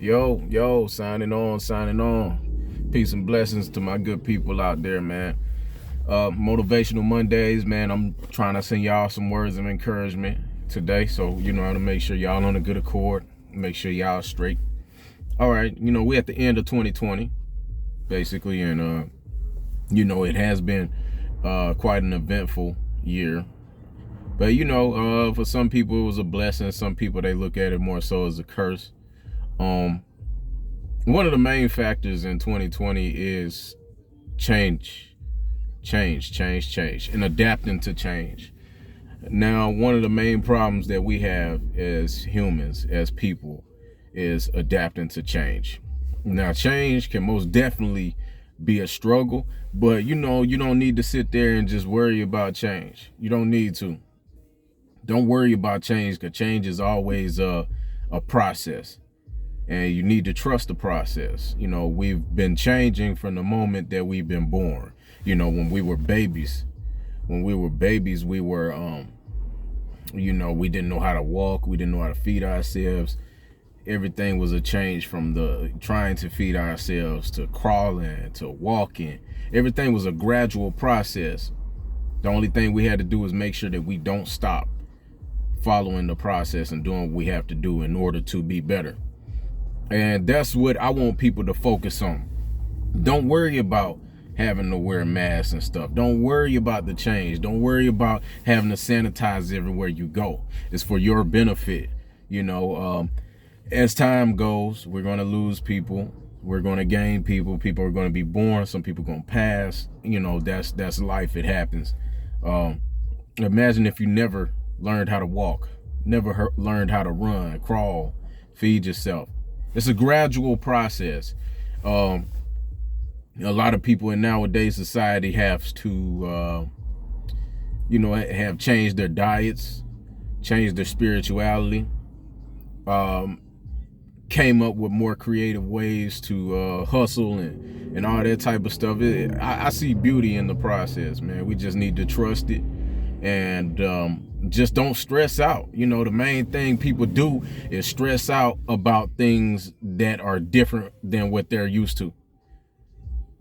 Yo, signing on. Peace and blessings to my good people out there, man. Motivational Mondays, man. I'm trying to send y'all some words of encouragement today. So, how to make sure y'all on a good accord. Make sure y'all straight. All right, we at the end of 2020, basically, and, it has been quite an eventful year. But, for some people, it was a blessing. Some people, they look at it more so as a curse. One of the main factors in 2020 is change, and adapting to change. Now, one of the main problems that we have as humans, as people, is adapting to change. Now, change can most definitely be a struggle, but you don't need to sit there and just worry about change. You don't need to. Don't worry about change, because change is always a process. And you need to trust the process. We've been changing from the moment that we've been born. When we were babies, we were, we didn't know how to walk. We didn't know how to feed ourselves. Everything was a change from the trying to feed ourselves to crawling to walking. Everything was a gradual process. The only thing we had to do was make sure that we don't stop following the process and doing what we have to do in order to be better. And that's what I want people to focus on. Don't worry about having to wear masks and stuff. Don't worry about the change. Don't worry about having to sanitize everywhere you go. It's for your benefit. As time goes, we're going to lose people. We're going to gain people. People are going to be born. Some people are going to pass. That's life. It happens. Imagine if you never learned how to walk, never learned how to run, crawl, feed yourself. It's a gradual process. A lot of people in nowadays society have to, have changed their diets, changed their spirituality, came up with more creative ways to hustle and all that type of stuff. I see beauty in the process, man. We just need to trust it and just don't stress out. The main thing people do is stress out about things that are different than what they're used to.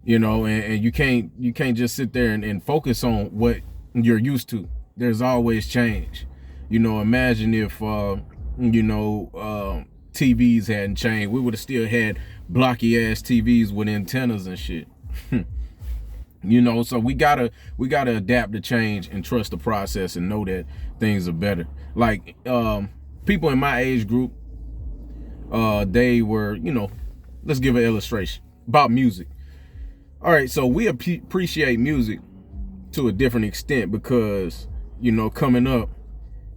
And you can't just sit there and focus on what you're used to. There's always change. Imagine if TVs hadn't changed. We would have still had blocky ass TVs with antennas and shit. So we gotta adapt to change and trust the process and know that things are better. Like people in my age group, they were, let's give an illustration about music. All right, so we appreciate music to a different extent because, coming up,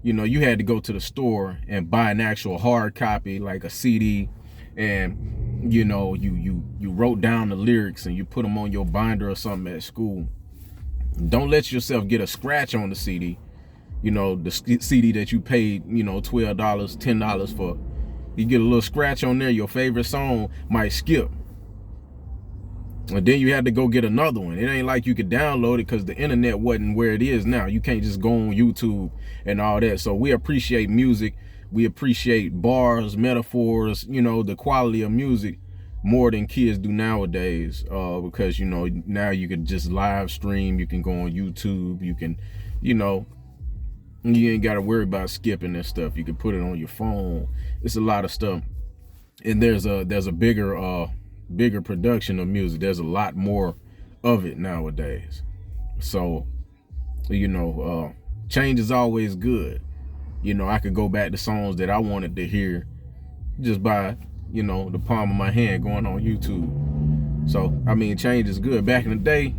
you had to go to the store and buy an actual hard copy, like a CD, and you wrote down the lyrics and you put them on your binder or something at school. Don't let yourself get a scratch on the CD. The CD that you paid, $12, $10 for. You get a little scratch on there, your favorite song might skip. And then you had to go get another one. It ain't like you could download it because the internet wasn't where it is now. You can't just go on YouTube and all that. So we appreciate music. We appreciate bars, metaphors, the quality of music more than kids do nowadays. Because, now you can just live stream. You can go on YouTube. You can, you ain't got to worry about skipping this stuff. You can put it on your phone. It's a lot of stuff. And there's a bigger production of music. There's a lot more of it nowadays. So, change is always good. I could go back to songs that I wanted to hear just by, the palm of my hand going on YouTube. So, change is good. Back in the day,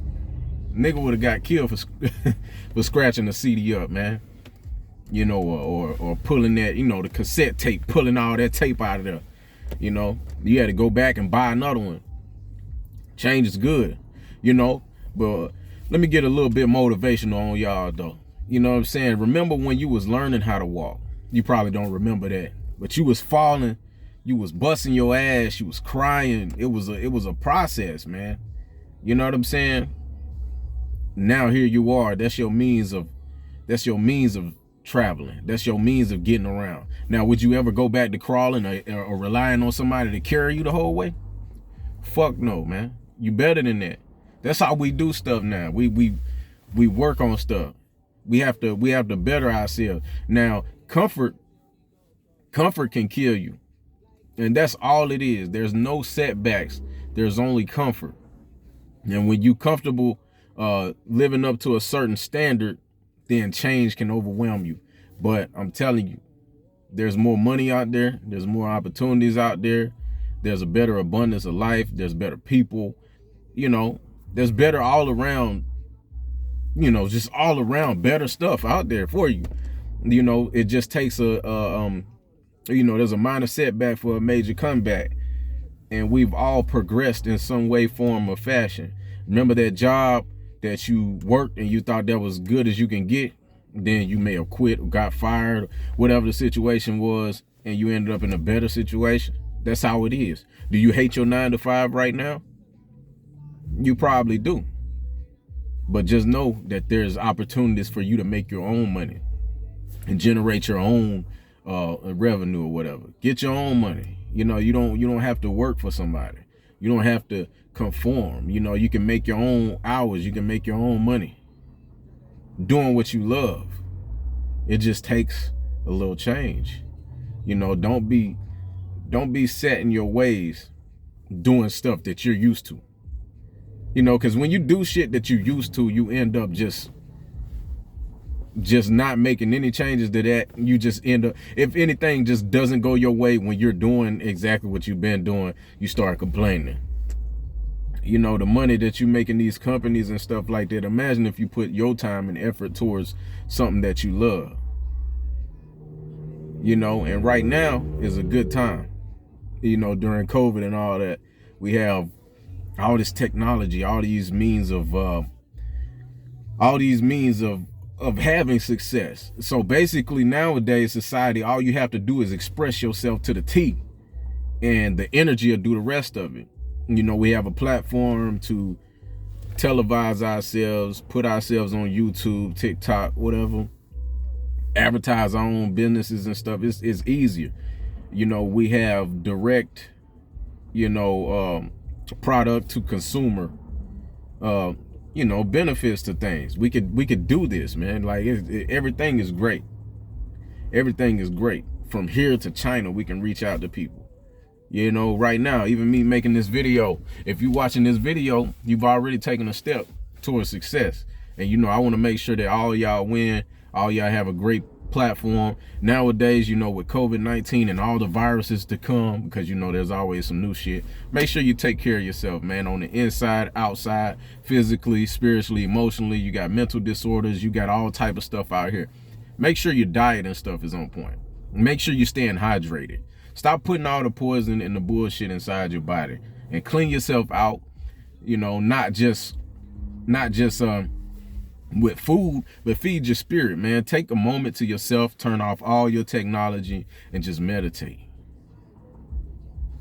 nigga would have got killed for scratching the CD up, man. Or pulling that, the cassette tape, pulling all that tape out of there. You had to go back and buy another one. Change is good, but let me get a little bit motivational on y'all though. You know what I'm saying? Remember when you was learning how to walk? You probably don't remember that, but you was falling, you was busting your ass, you was crying. It was a process, man. You know what I'm saying? Now here you are. That's your means of traveling. That's your means of getting around. Now, would you ever go back to crawling or relying on somebody to carry you the whole way? Fuck no, man. You better than that. That's how we do stuff now. We work on stuff. We have to better ourselves. Now, comfort can kill you. And that's all it is. There's no setbacks. There's only comfort. And when you comfortable living up to a certain standard, then change can overwhelm you. But I'm telling you, there's more money out there. There's more opportunities out there. There's a better abundance of life. There's better people. There's better all around, just all around better stuff out there for you. It just takes there's a minor setback for a major comeback. And we've all progressed in some way, form, or fashion. Remember that job that you worked and you thought that was good as you can get? Then you may have quit or got fired, whatever the situation was, and you ended up in a better situation. That's how it is. Do you hate your 9-to-5 right now? You probably do. But just know that there's opportunities for you to make your own money and generate your own revenue or whatever. Get your own money. You don't have to work for somebody. You don't have to conform. You can make your own hours. You can make your own money doing what you love. It just takes a little change. Don't be set in your ways doing stuff that you're used to. Because when you do shit that you're used to, you end up just not making any changes to that. You just end up, if anything just doesn't go your way when you're doing exactly what you've been doing, you start complaining. The money that you make in these companies and stuff like that, imagine if you put your time and effort towards something that you love. And right now is a good time. During COVID and all that, we have all this technology, all these means of having success. So basically nowadays society, all you have to do is express yourself to the T, and the energy will do the rest of it. We have a platform to televise ourselves, put ourselves on YouTube, TikTok, whatever, advertise our own businesses and stuff. It's easier. We have direct, product to consumer, benefits to things. We could do this, man. Like everything is great. Everything is great. From here to China, we can reach out to people. Right now, even me making this video, if you're watching this video, you've already taken a step towards success. And I want to make sure that all y'all win, all y'all have a great platform. Nowadays, with COVID-19 and all the viruses to come, because there's always some new shit, make sure you take care of yourself, man, on the inside, outside, physically, spiritually, emotionally. You got mental disorders, you got all type of stuff out here. Make sure your diet and stuff is on point. Make sure you're staying hydrated. Stop putting all the poison and the bullshit inside your body, and clean yourself out. Not just with food, but feed your spirit, man. Take a moment to yourself, turn off all your technology, and just meditate.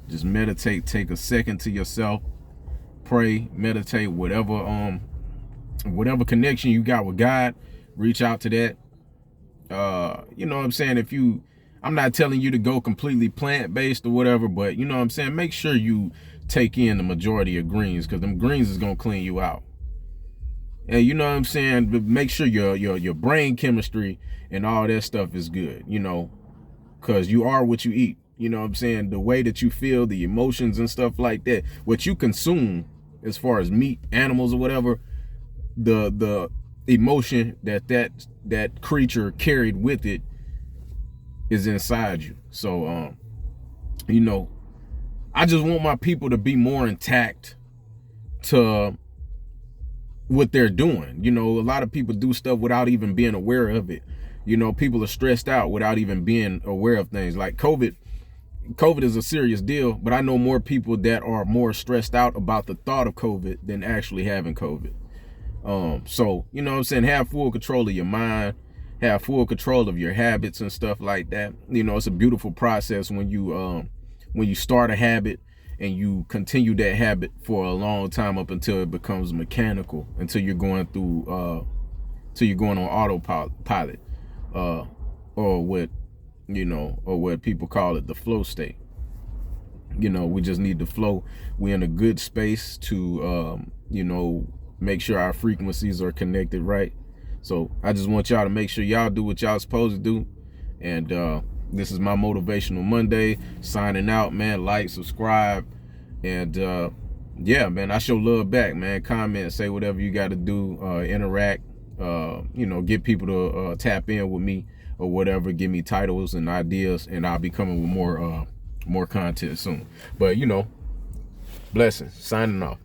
Just meditate. Take a second to yourself. Pray, meditate, whatever connection you got with God, reach out to that. What I'm saying? I'm not telling you to go completely plant-based or whatever, but make sure you take in the majority of greens, because them greens is gonna clean you out. And but make sure your brain chemistry and all that stuff is good, because you are what you eat. The way that you feel, the emotions and stuff like that, what you consume as far as meat, animals or whatever, the emotion that creature carried with it is inside you. So I just want my people to be more intact to what they're doing. A lot of people do stuff without even being aware of it. People are stressed out without even being aware of things. Like COVID is a serious deal, but I know more people that are more stressed out about the thought of COVID than actually having COVID. So have full control of your mind, have full control of your habits and stuff like that. It's a beautiful process when you start a habit and you continue that habit for a long time up until it becomes mechanical, until you're going through, till you're going on autopilot. or what, or what people call it, the flow state. We just need to flow. We're in a good space to, make sure our frequencies are connected right. So I just want y'all to make sure y'all do what y'all supposed to do. And this is my Motivational Monday, signing out, man. Like, subscribe, and yeah, man, I show love back, man. Comment, say whatever you got to do, interact, get people to tap in with me or whatever. Give me titles and ideas, and I'll be coming with more content soon. But blessings. Signing off.